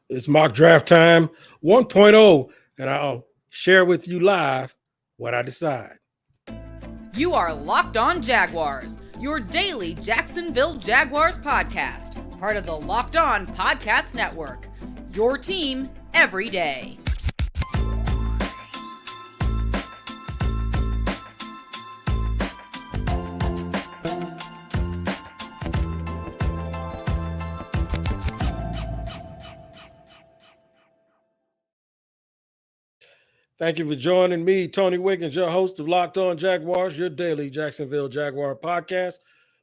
It's mock draft time 1.0, and I'll share with you live what I decide. You are Locked On Jaguars, your daily Jacksonville Jaguars podcast, part of the Locked On Podcast Network. Your team every day. Thank you for joining me, Tony Wiggins, your host of Locked On Jaguars, your daily Jacksonville Jaguar podcast.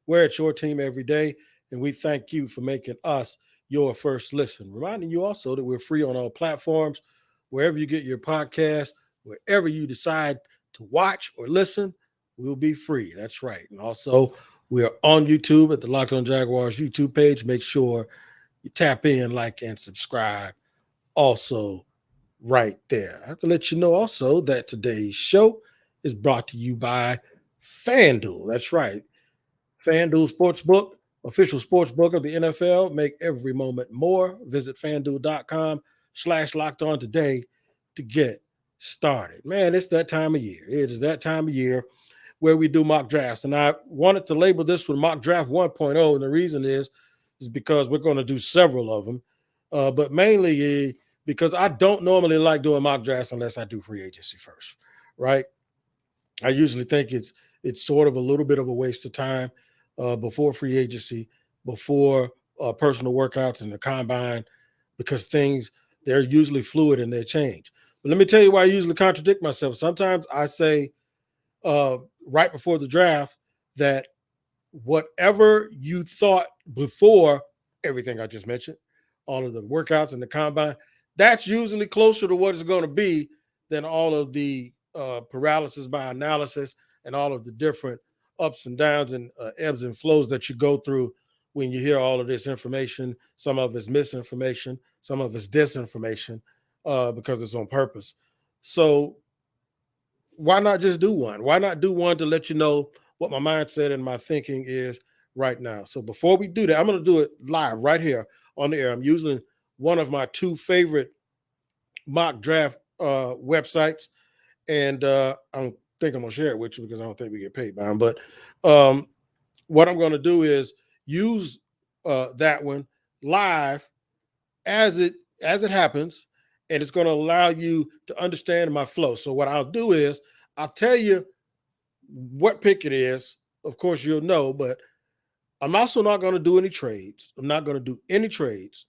We're at your team every day, and we thank you for making us your first listen. Reminding you also that we're free on all platforms, wherever you get your podcast, wherever you decide to watch or listen, we'll be free. That's right. And also, we're on YouTube at the Locked On Jaguars YouTube page. Make sure you tap in, like, and subscribe. Also, right there. I have to let you know also that today's show is brought to you by FanDuel. That's right. FanDuel Sportsbook, official sportsbook of the NFL. Make every moment more. Visit FanDuel.com/locked on today to get started. Man, it's that time of year. It is that time of year where we do mock drafts. And I wanted to label this one Mock Draft 1.0. And the reason is because we're going to do several of them. But mainly because I don't normally like doing mock drafts unless I do free agency first, right? I usually think it's sort of a little bit of a waste of time before free agency, before personal workouts and the combine, because they're usually fluid and they change. But let me tell you why I usually contradict myself. Sometimes I say right before the draft that whatever you thought before everything I just mentioned, all of the workouts and the combine, that's usually closer to what it's going to be than all of the paralysis by analysis and all of the different ups and downs and ebbs and flows that you go through when you hear all of this information. Some of it's misinformation, some of it's disinformation because it's on purpose. So why not just do one? Why not do one to let you know what my mindset and my thinking is right now? So before we do that, I'm going to do it live right here on the air. I'm using one of my two favorite mock draft websites, and I don't think I'm going to share it with you because I don't think we get paid by them. But what I'm going to do is use that one live as it happens, and it's going to allow you to understand my flow. So what I'll do is I'll tell you what pick it is. Of course, you'll know, but I'm also not going to do any trades. I'm not going to do any trades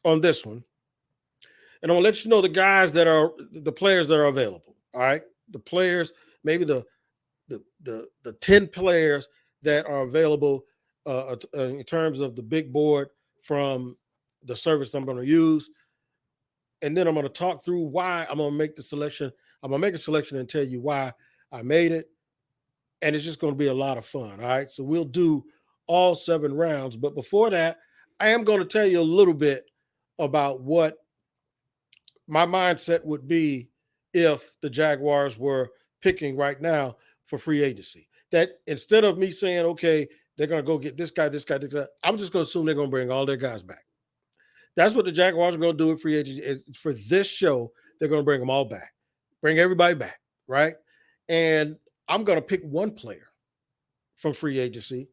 on this one. And I'm going to let you know the players that are available. All right. The players, maybe the 10 players that are available in terms of the big board from the service I'm going to use. And then I'm going to talk through why I'm going to make the selection. I'm going to make a selection and tell you why I made it. And it's just going to be a lot of fun. All right. So we'll do all 7 rounds. But before that, I am going to tell you a little bit about what my mindset would be if the Jaguars were picking right now for free agency. That instead of me saying, okay, they're going to go get this guy, I'm just going to assume they're going to bring all their guys back. That's what the Jaguars are going to do with free agency. For this show, they're going to bring them all back, bring everybody back, right? And I'm going to pick one player from free agency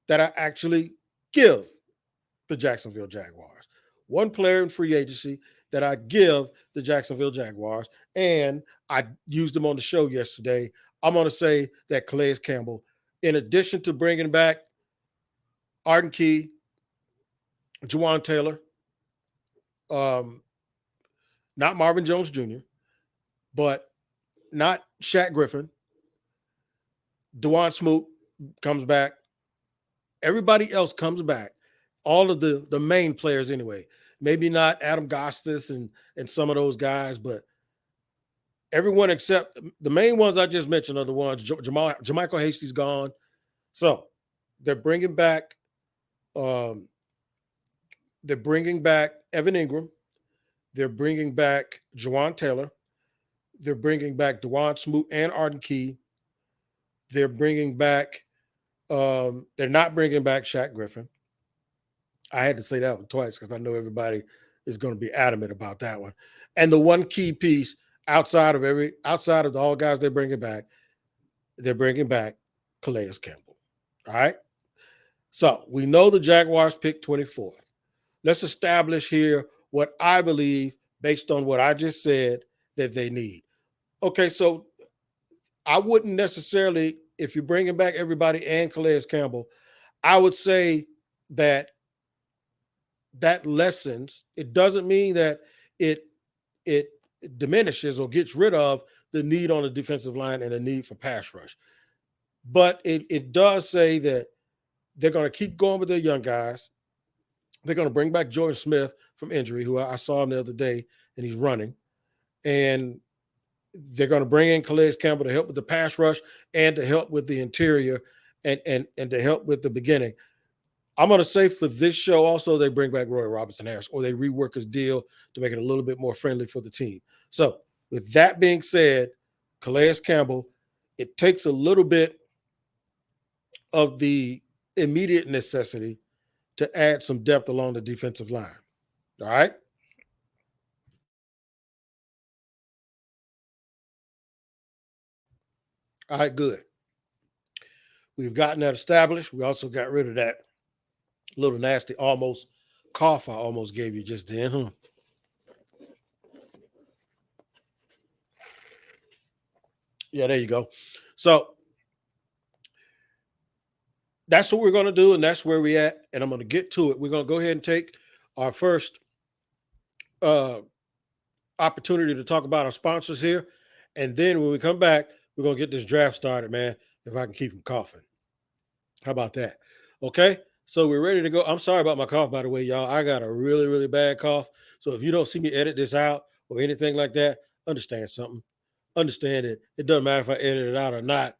that I actually give the Jacksonville Jaguars. One player in free agency that I give the Jacksonville Jaguars, and I used them on the show yesterday. I'm going to say that Calais Campbell, in addition to bringing back Arden Key, Juwan Taylor, not Marvin Jones Jr., but not Shaq Griffin, Dwan Smoot comes back. Everybody else comes back. All of the main players anyway. Maybe not Adam Gostis and some of those guys, but everyone except the main ones I just mentioned are the ones. Jermichael Hasty's gone. So they're bringing back Evan Ingram. They're bringing back Juwan Taylor. They're bringing back Dwan Smoot and Arden Key. They're bringing back they're not bringing back Shaq Griffin. I had to say that one twice because I know everybody is going to be adamant about that one. And the one key piece outside of the all guys they're bringing back Calais Campbell. All right. So we know the Jaguars picked 24th. Let's establish here what I believe, based on what I just said, that they need. Okay, so I wouldn't necessarily, if you're bringing back everybody and Calais Campbell, I would say that lessens. It doesn't mean that it diminishes or gets rid of the need on the defensive line and the need for pass rush. But it does say that they're going to keep going with their young guys. They're going to bring back Jordan Smith from injury, who I saw him the other day, and he's running. And they're going to bring in Calais Campbell to help with the pass rush and to help with the interior and to help with the beginning. I'm going to say for this show also they bring back Roy Robinson-Harris, or they rework his deal to make it a little bit more friendly for the team. So with that being said, Calais Campbell, it takes a little bit of the immediate necessity to add some depth along the defensive line. All right? All right, good. We've gotten that established. We also got rid of that little nasty almost cough I almost gave you just then, huh? Yeah, there you go. So that's what we're going to do, and that's where we're at, and I'm going to get to it. We're going to go ahead and take our first opportunity to talk about our sponsors here, and then when we come back, we're going to get this draft started, man, if I can keep from coughing. How about that? Okay, so we're ready to go. I'm sorry about my cough, by the way, y'all. I got a really, really bad cough, so if you don't see me edit this out or anything like that, understand something. Understand it. It doesn't matter if I edit it out or not.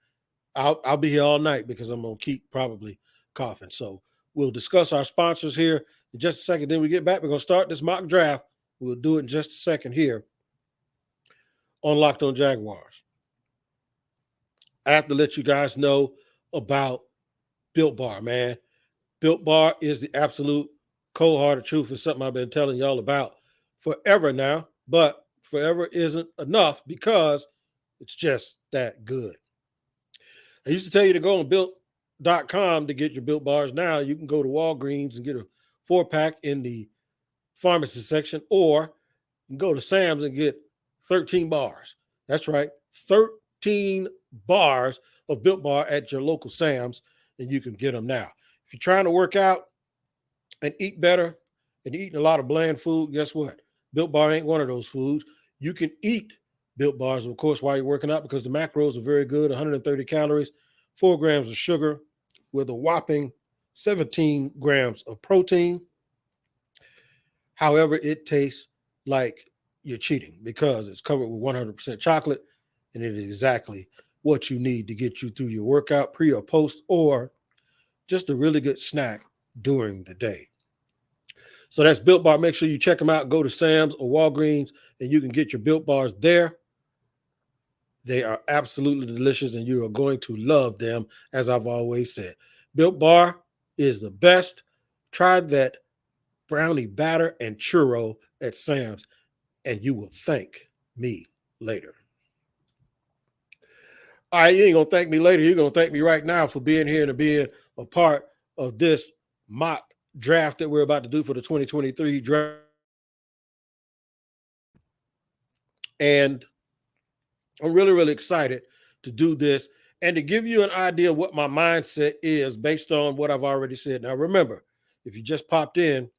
I'll be here all night because I'm going to keep probably coughing. So we'll discuss our sponsors here in just a second. Then we get back. We're going to start this mock draft. We'll do it in just a second here on Locked On Jaguars. I have to let you guys know about Built Bar, man. Built Bar is the absolute cold-hearted truth. It's something I've been telling y'all about forever now, but forever isn't enough because it's just that good. I used to tell you to go on built.com to get your Built Bars. Now you can go to Walgreens and get a 4-pack in the pharmacy section, or you can go to Sam's and get 13 bars. That's right, 13 bars of Built Bar at your local Sam's, and you can get them now. If you're trying to work out and eat better and eating a lot of bland food, guess what? Built Bar ain't one of those foods. You can eat Built Bars, of course, while you're working out, because the macros are very good. 130 calories, 4 grams of sugar, with a whopping 17 grams of protein. However, it tastes like you're cheating because it's covered with 100% chocolate, and it is exactly what you need to get you through your workout, pre or post, or just a really good snack during the day. So that's Built Bar. Make sure you check them out. Go to Sam's or Walgreens, and you can get your Built Bars there. They are absolutely delicious, and you are going to love them, as I've always said. Built Bar is the best. Try that brownie batter and churro at Sam's, and you will thank me later. All right, you ain't going to thank me later. You're going to thank me right now for being here and being a part of this mock draft that we're about to do for the 2023 draft. And I'm really, really excited to do this and to give you an idea of what my mindset is based on what I've already said. Now, remember, if you just popped in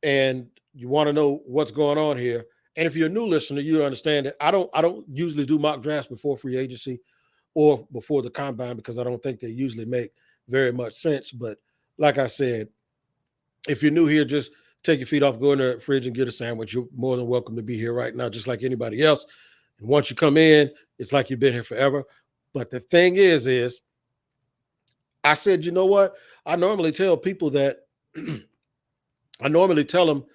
and you want to know what's going on here, and if you're a new listener, you understand that I don't usually do mock drafts before free agency or before the combine, because I don't think they usually make very much sense. But like I said, if you're new here, just take your feet off, go in the fridge and get a sandwich. You're more than welcome to be here right now, just like anybody else. And once you come in, it's like you've been here forever. But the thing is I said, you know what? I normally tell people that I normally tell them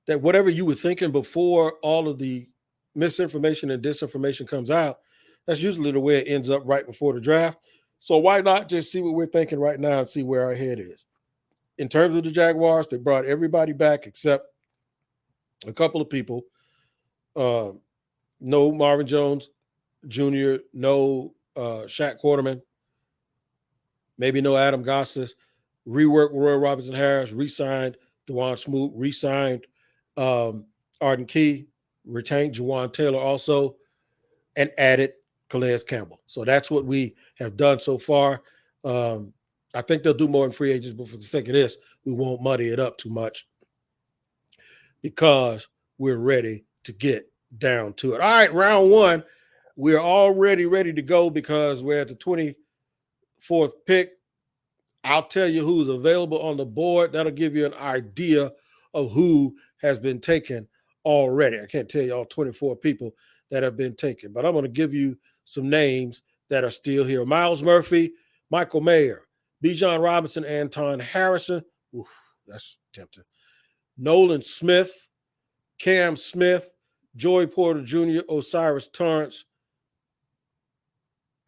that whatever you were thinking before all of the misinformation and disinformation comes out, that's usually the way it ends up right before the draft. So why not just see what we're thinking right now and see where our head is? In terms of the Jaguars, they brought everybody back except a couple of people. Uh, no Marvin Jones Jr., no Shaq Quarterman, maybe no Adam Gossis. Reworked Roy Robinson Harris, re-signed DeJuan Smoot, re-signed Arden Key, retained Jawan Taylor also, and added Calais Campbell. So that's what we have done so far. I think they'll do more in free agents, but for the sake of this, we won't muddy it up too much because we're ready to get down to it. All right, round one. We're already ready to go because we're at the 24th pick. I'll tell you who's available on the board. That'll give you an idea of who has been taken already. I can't tell you all 24 people that have been taken, but I'm going to give you some names that are still here. Miles Murphy, Michael Mayer, Bijan Robinson, Anton Harrison. Oof, that's tempting. Nolan Smith, Cam Smith, Joey Porter Jr., Osiris Torrance,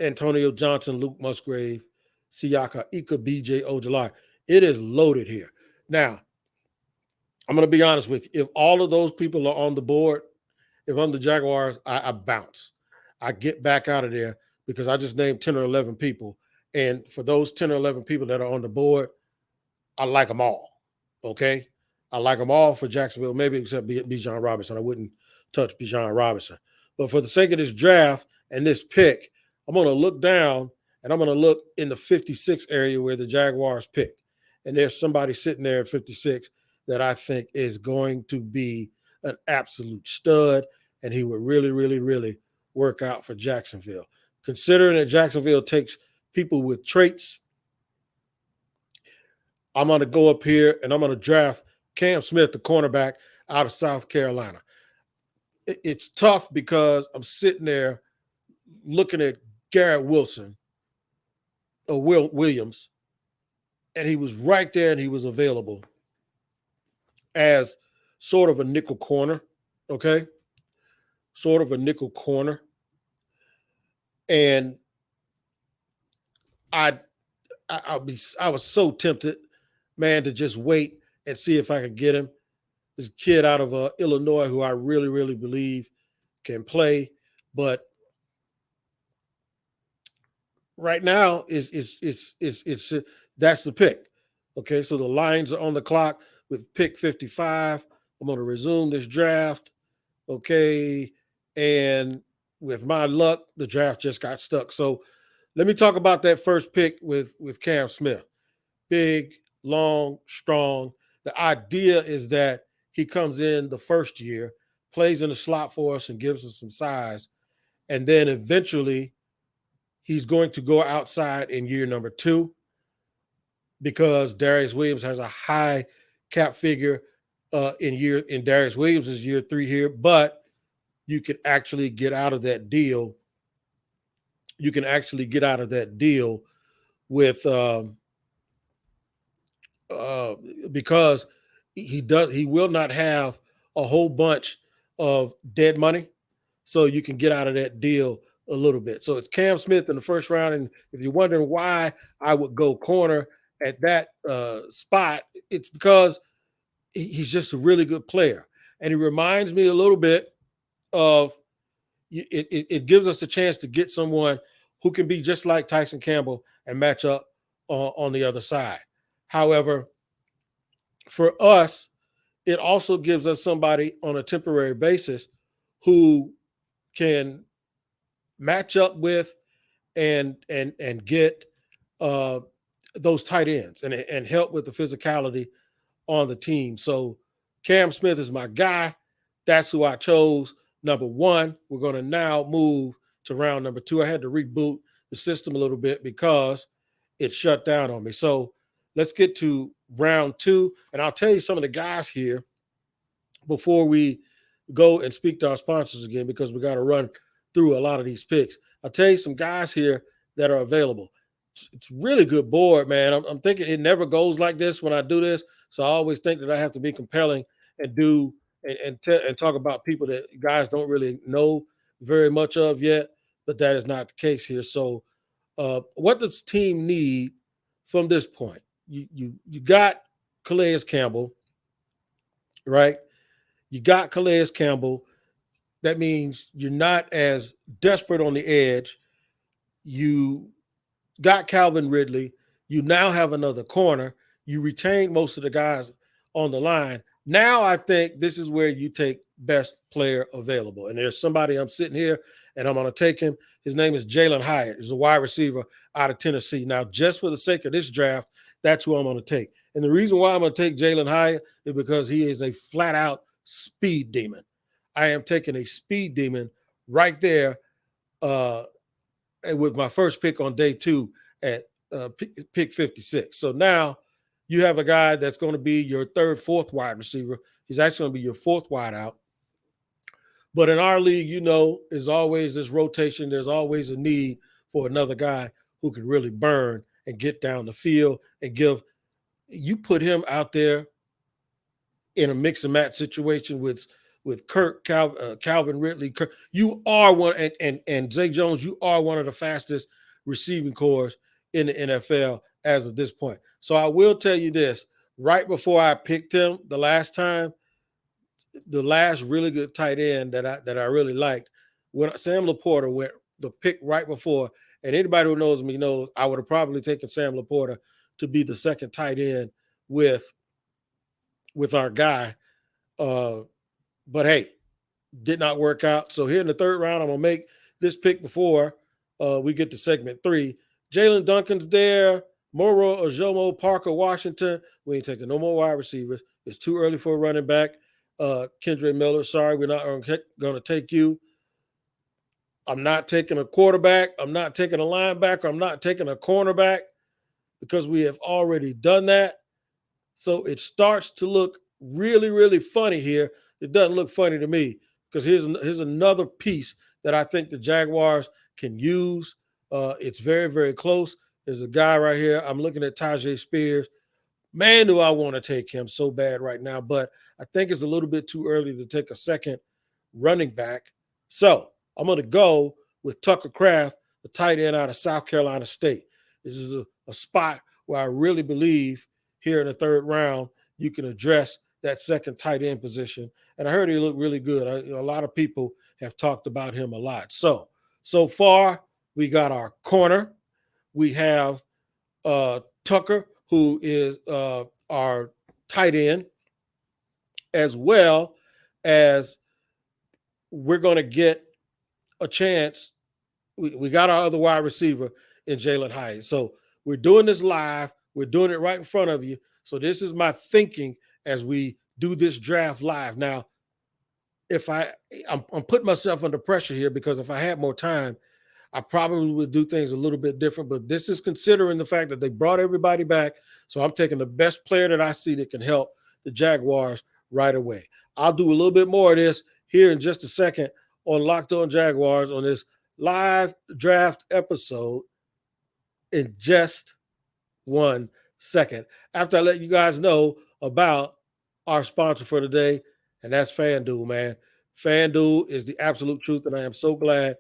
Antonio Johnson, Luke Musgrave, Siaka Ika, BJ Ojolari. It is loaded here. Now, I'm going to be honest with you. If all of those people are on the board, if I'm the Jaguars, I bounce. I get back out of there because I just named 10 or 11 people. And for those 10 or 11 people that are on the board, I like them all. Okay? I like them all for Jacksonville, maybe except Bijan Robinson. I wouldn't touch Bijan Robinson. But for the sake of this draft and this pick, I'm going to look down and I'm going to look in the 56 area where the Jaguars pick. And there's somebody sitting there at 56 that I think is going to be an absolute stud, and he would really, really, really work out for Jacksonville. Considering that Jacksonville takes people with traits, I'm going to go up here and I'm going to draft Cam Smith, the cornerback out of South Carolina. It's tough because I'm sitting there looking at Garrett Wilson, or Williams, and he was right there and he was available as sort of a nickel corner, okay? Sort of a nickel corner. And I was so tempted, man, to just wait and see if I could get him. This kid out of Illinois who I really, really believe can play, but right now it's that's the pick. Okay, so the Lions are on the clock with pick 55. I'm going to resume this draft. Okay, and with my luck, the draft just got stuck. So let me talk about that first pick with Cam Smith. Big, long, strong. The idea is that he comes in the first year, plays in the slot for us and gives us some size. And then eventually he's going to go outside in year number 2 because Darius Williams has a high cap figure in Darius Williams' year 3 here, but you can actually get out of that deal. You can actually get out of that deal with because he will not have a whole bunch of dead money, so you can get out of that deal a little bit. So it's Cam Smith in the first round, and if you're wondering why I would go corner at that spot, it's because he's just a really good player, and he reminds me a little bit of it gives us a chance to get someone who can be just like Tyson Campbell and match up on the other side. However, for us, it also gives us somebody on a temporary basis who can match up with and get those tight ends and help with the physicality on the team. So Cam Smith is my guy. That's who I chose. Number 1, we're going to now move to round number 2. I had to reboot the system a little bit because it shut down on me. So let's get to round 2. And I'll tell you some of the guys here before we go and speak to our sponsors again, because we got to run through a lot of these picks. I'll tell you some guys here that are available. It's really good board, man. I'm thinking it never goes like this when I do this. So I always think that I have to be compelling and do and talk about people that guys don't really know very much of yet, but that is not the case here. So what does team need from this point? You got Calais Campbell, right? You got Calais Campbell. That means you're not as desperate on the edge. You got Calvin Ridley. You now have another corner. You retained most of the guys on the line. Now I think this is where you take best player available. And there's somebody I'm sitting here and I'm going to take him. His name is Jalen Hyatt. He's a wide receiver out of Tennessee. Now, just for the sake of this draft, that's who I'm going to take. And the reason why I'm going to take Jalen Hyatt is because he is a flat out speed demon. I am taking a speed demon right there with my first pick on day 2 at pick 56. So now you have a guy that's going to be your third, fourth wide receiver. He's actually going to be your fourth wide out. But in our league, there's always this rotation. There's always a need for another guy who can really burn and get down the field and you put him out there in a mix and match situation with Calvin Ridley. You are one, and Zay Jones, you are one of the fastest receiving corps in the NFL as of this point. So I will tell you this, right before I picked him the last time, the last really good tight end that I really liked, when Sam Laporta went the pick right before, and anybody who knows me knows I would have probably taken Sam Laporta to be the second tight end with our guy. But hey, did not work out. So here in the third round, I'm going to make this pick before we get to segment 3. Jalen Duncan's there. Moro Ojomo, Parker Washington. We ain't taking no more wide receivers. It's too early for a running back. Kendre Miller, sorry, we're not going to take you. I'm not taking a quarterback. I'm not taking a linebacker. I'm not taking a cornerback because we have already done that. So it starts to look really, really funny here. It doesn't look funny to me because here's another piece that I think the Jaguars can use. It's very, very close. There's a guy right here. I'm looking at Tajay Spears. Man, do I want to take him so bad right now, but I think it's a little bit too early to take a second running back. So I'm going to go with Tucker Kraft, the tight end out of South Carolina State. This is a spot where I really believe here in the third round, you can address that second tight end position. And I heard he looked really good. A lot of people have talked about him a lot. So far, we got our corner. We have Tucker, who is our tight end, as well as we're going to get a chance. We got our other wide receiver in Jalen Hyatt. So we're doing this live. We're doing it right in front of you. So this is my thinking as we do this draft live. Now, if I'm putting myself under pressure here because if I had more time, I probably would do things a little bit different, but this is considering the fact that they brought everybody back. So I'm taking the best player that I see that can help the Jaguars right away. I'll do a little bit more of this here in just a second on Locked On Jaguars on this live draft episode in just 1 second. After I let you guys know about our sponsor for today, and that's FanDuel, man. FanDuel is the absolute truth, and I am so glad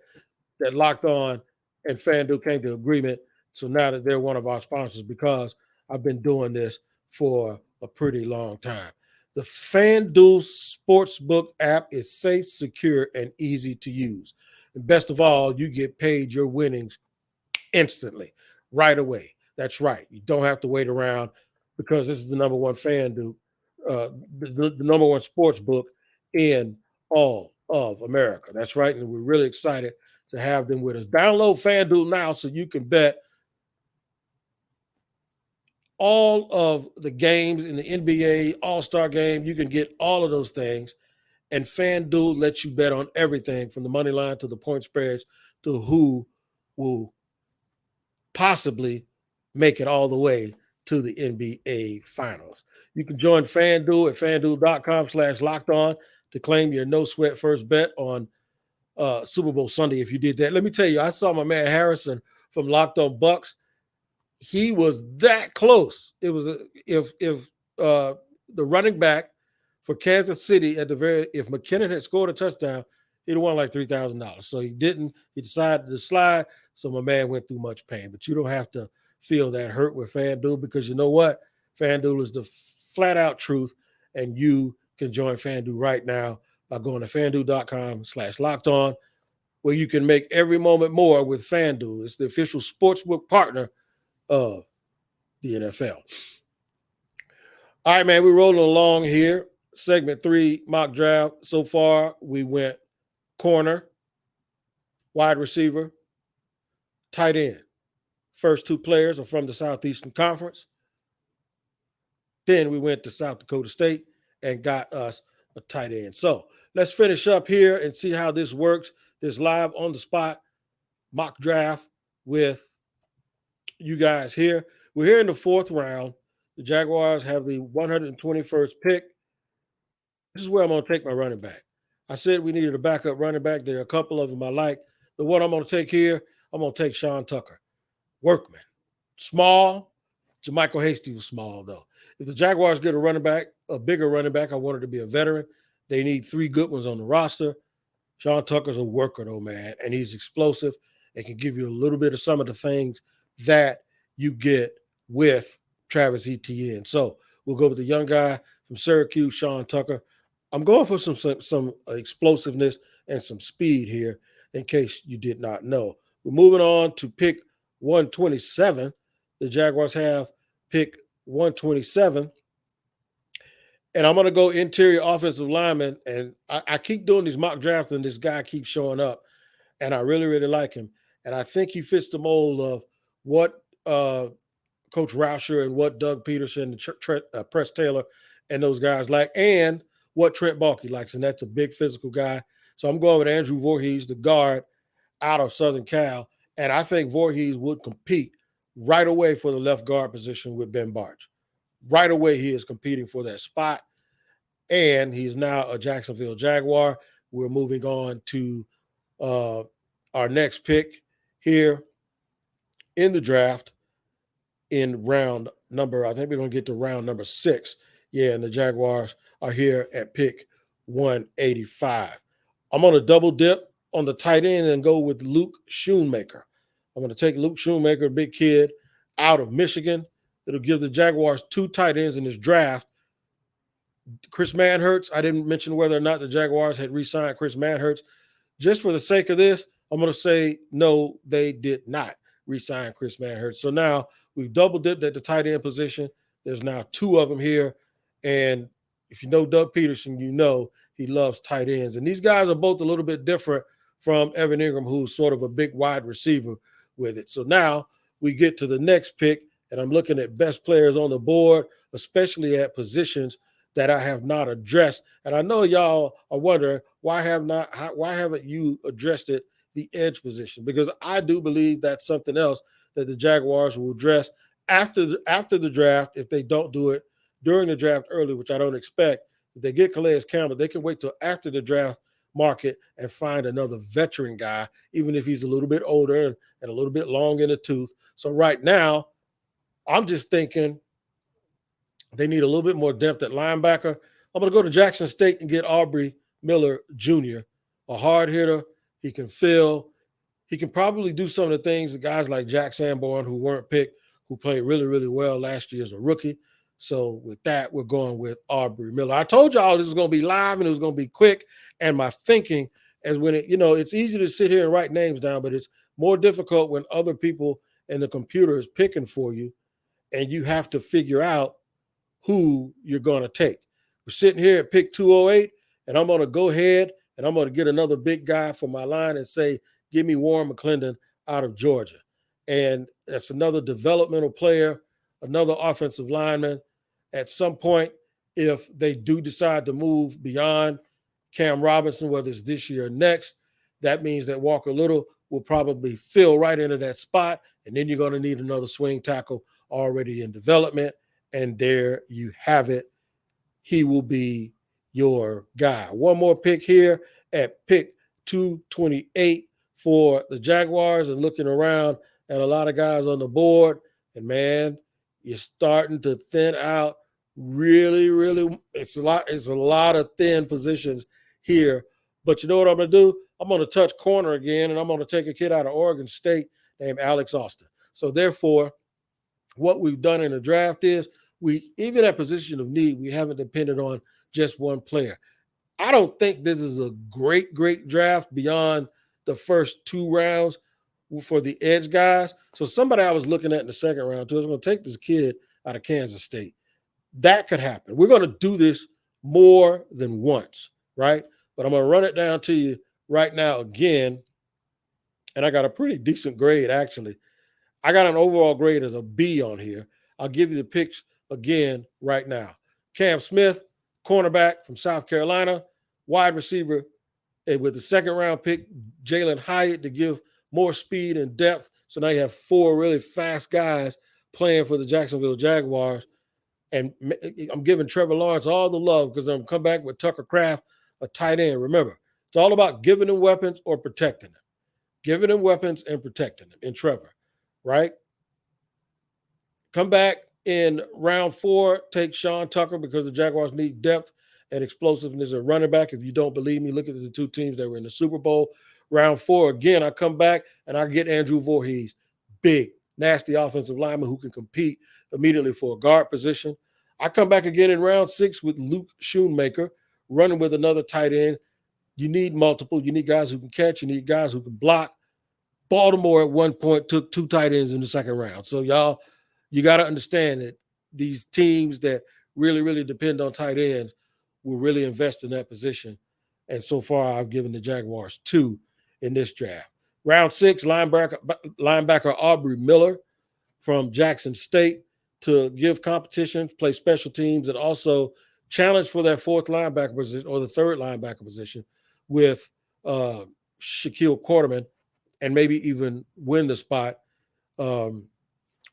that Locked On and FanDuel came to agreement. So now that they're one of our sponsors, because I've been doing this for a pretty long time. The FanDuel Sportsbook app is safe, secure, and easy to use. And best of all, you get paid your winnings instantly, right away. That's right. You don't have to wait around because this is the number one FanDuel, the number one sports book in all of America. That's right. And we're really excited to have them with us. Download FanDuel now so you can bet all of the games in the NBA All-Star game. You can get all of those things. And FanDuel lets you bet on everything from the money line to the point spreads to who will possibly make it all the way to the NBA Finals. You can join FanDuel at FanDuel.com/lockedon to claim your no-sweat first bet on Super Bowl Sunday. If you did that, let me tell you, I saw my man Harrison from Locked On Bucks. He was that close. It was if the running back for Kansas City if McKinnon had scored a touchdown, he'd have won like $3,000. So he didn't. He decided to slide. So my man went through much pain. But you don't have to feel that hurt with FanDuel because you know what? FanDuel is the flat out truth, and you can join FanDuel right now by going to FanDuel.com/lockedon, where you can make every moment more with FanDuel. It's the official sportsbook partner of the NFL. All right, man, we're rolling along here. Segment 3, mock draft. So far, we went corner, wide receiver, tight end. First 2 players are from the Southeastern Conference. Then we went to South Dakota State and got us a tight end. So let's finish up here and see how this works. This live on the spot mock draft with you guys here. We're here in the 4th round. The Jaguars have the 121st pick. This is where I'm going to take my running back. I said we needed a backup running back. There are a couple of them I like. The one I'm going to take here, I'm going to take Sean Tucker. Workman. Small. JaMychal Hasty was small, though. If the Jaguars get a running back, a bigger running back, I want it to be a veteran. They need 3 good ones on the roster. Sean Tucker's a worker, though, man, and he's explosive and can give you a little bit of some of the things that you get with Travis Etienne. So we'll go with the young guy from Syracuse, Sean Tucker. I'm going for some explosiveness and some speed here in case you did not know. We're moving on to pick 127. The Jaguars have pick 127. And I'm going to go interior offensive lineman. And I keep doing these mock drafts, and this guy keeps showing up. And I really, really like him. And I think he fits the mold of what Coach Rauscher and what Doug Peterson and Press Taylor and those guys like, and what Trent Baalke likes. And that's a big physical guy. So I'm going with Andrew Voorhees, the guard out of Southern Cal. And I think Voorhees would compete right away for the left guard position with Ben Bartch. Right away, he is competing for that spot. And he's now a Jacksonville Jaguar. We're moving on to our next pick here in the draft in round number, I think we're going to get to round number 6. Yeah, and the Jaguars are here at pick 185. I'm going to double dip on the tight end and go with Luke Schoonmaker. I'm going to take Luke Schoonmaker, a big kid out of Michigan. It'll give the Jaguars 2 tight ends in this draft. Chris Manhertz, I didn't mention whether or not the Jaguars had re-signed Chris Manhertz. Just for the sake of this, I'm going to say no, they did not re-sign Chris Manhertz. So now we've double dipped at the tight end position. There's now 2 of them here. And if you know Doug Peterson, you know he loves tight ends. And these guys are both a little bit different from Evan Ingram, who's sort of a big wide receiver with it. So now we get to the next pick, and I'm looking at best players on the board, especially at positions that I have not addressed. And I know y'all are wondering, why haven't you addressed it, the edge position? Because I do believe that's something else that the Jaguars will address after the draft. If they don't do it during the draft early, which I don't expect, if they get Calais Campbell, they can wait till after the draft market and find another veteran guy, even if he's a little bit older and a little bit long in the tooth. So right now, I'm just thinking they need a little bit more depth at linebacker. I'm going to go to Jackson State and get Aubrey Miller Jr., a hard hitter. He can fill. He can probably do some of the things that guys like Jack Sanborn, who weren't picked, who played really, really well last year as a rookie. So with that, we're going with Aubrey Miller. I told y'all this was going to be live and it was going to be quick. And my thinking is when it's easy to sit here and write names down, but it's more difficult when other people and the computer is picking for you and you have to figure out who you're going to take. We're sitting here at pick 208, and I'm going to go ahead and I'm going to get another big guy for my line and say, give me Warren McClendon out of Georgia. And that's another developmental player, another offensive lineman. At some point, if they do decide to move beyond Cam Robinson, whether it's this year or next, that means that Walker Little will probably fill right into that spot, and then you're going to need another swing tackle already in development. And there you have it. He will be your guy. One more pick here at pick 228 for the Jaguars, and looking around at a lot of guys on the board. And man, you're starting to thin out really, really. It's a lot of thin positions here. But you know what I'm going to do? I'm going to touch corner again, and I'm going to take a kid out of Oregon State named Alex Austin. So therefore, what we've done in the draft is even at position of need, we haven't depended on just one player. I don't think this is a great draft beyond the first 2 rounds for the edge guys. So somebody I was looking at in the second round too is going to take this kid out of Kansas State. That could happen. We're going to do this more than once, right? But I'm going to run it down to you right now again. And I got a pretty decent grade, actually. I got an overall grade as a B on here. I'll give you the picks again right now. Cam Smith, cornerback from South Carolina, wide receiver with the second round pick, Jalen Hyatt, to give more speed and depth. So now you have 4 really fast guys playing for the Jacksonville Jaguars. And I'm giving Trevor Lawrence all the love because I'm going to come back with Tucker Kraft, a tight end. Remember, it's all about giving them weapons or protecting them. Giving them weapons and protecting them in Trevor, right? Come back in round 4, take Sean Tucker because the Jaguars need depth and explosiveness at running back. If you don't believe me, look at the 2 teams that were in the Super Bowl. Round 4, again, I come back and I get Andrew Voorhees, big, nasty offensive lineman who can compete immediately for a guard position. I come back again in round 6 with Luke Schoonmaker, running with another tight end. You need multiple. You need guys who can catch. You need guys who can block. Baltimore at one point took 2 tight ends in the second round. So y'all, you got to understand that these teams that really depend on tight ends will really invest in that position. And so far, I've given the Jaguars 2 in this draft. Round 6, linebacker Aubrey Miller from Jackson State to give competition, play special teams, and also challenge for that 4th linebacker position or the 3rd linebacker position with Shaquille Quarterman, and maybe even win the spot, for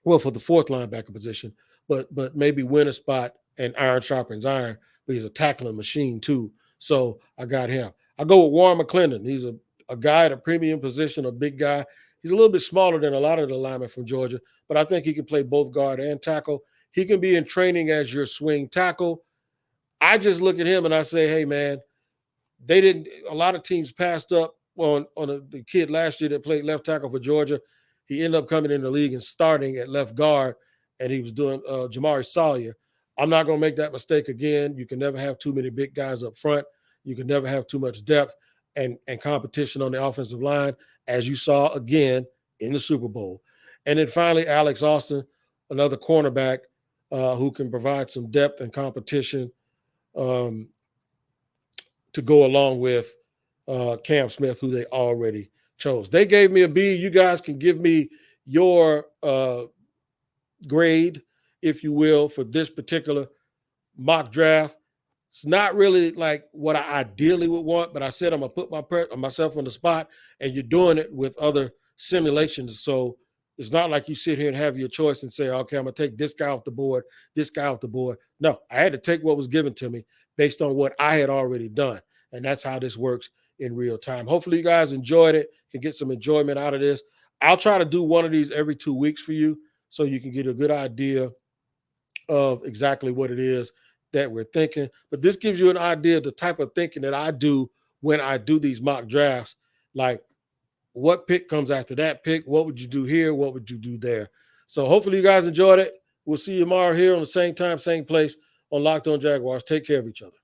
the 4th linebacker position, but maybe win a spot, and iron sharpens iron, but he's a tackling machine too. So I got him. I go with Warren McClendon. He's a guy at a premium position, a big guy. He's a little bit smaller than a lot of the linemen from Georgia, but I think he can play both guard and tackle. He can be in training as your swing tackle. I just look at him and I say, hey, man, a lot of teams passed up on the kid last year that played left tackle for Georgia. He ended up coming in the league and starting at left guard, and he was doing Jamari Sawyer. I'm not going to make that mistake again. You can never have too many big guys up front. You can never have too much depth and competition on the offensive line, as you saw again in the Super Bowl. And then finally, Alex Austin, another cornerback who can provide some depth and competition to go along with Cam Smith, who they already chose. They gave me a B. You guys can give me your grade, if you will, for this particular mock draft. It's not really like what I ideally would want, but I said I'm going to put myself on the spot, and you're doing it with other simulations. So it's not like you sit here and have your choice and say, okay, I'm going to take this guy off the board, this guy off the board. No, I had to take what was given to me based on what I had already done. And that's how this works in real time. Hopefully you guys enjoyed it, can get some enjoyment out of this. I'll try to do one of these every 2 weeks for you so you can get a good idea of exactly what it is that we're thinking. But this gives you an idea of the type of thinking that I do when I do these mock drafts. Like, what pick comes after that pick? What would you do here? What would you do there? So hopefully you guys enjoyed it. We'll see you tomorrow here on the same time, same place on Locked On Jaguars. Take care of each other.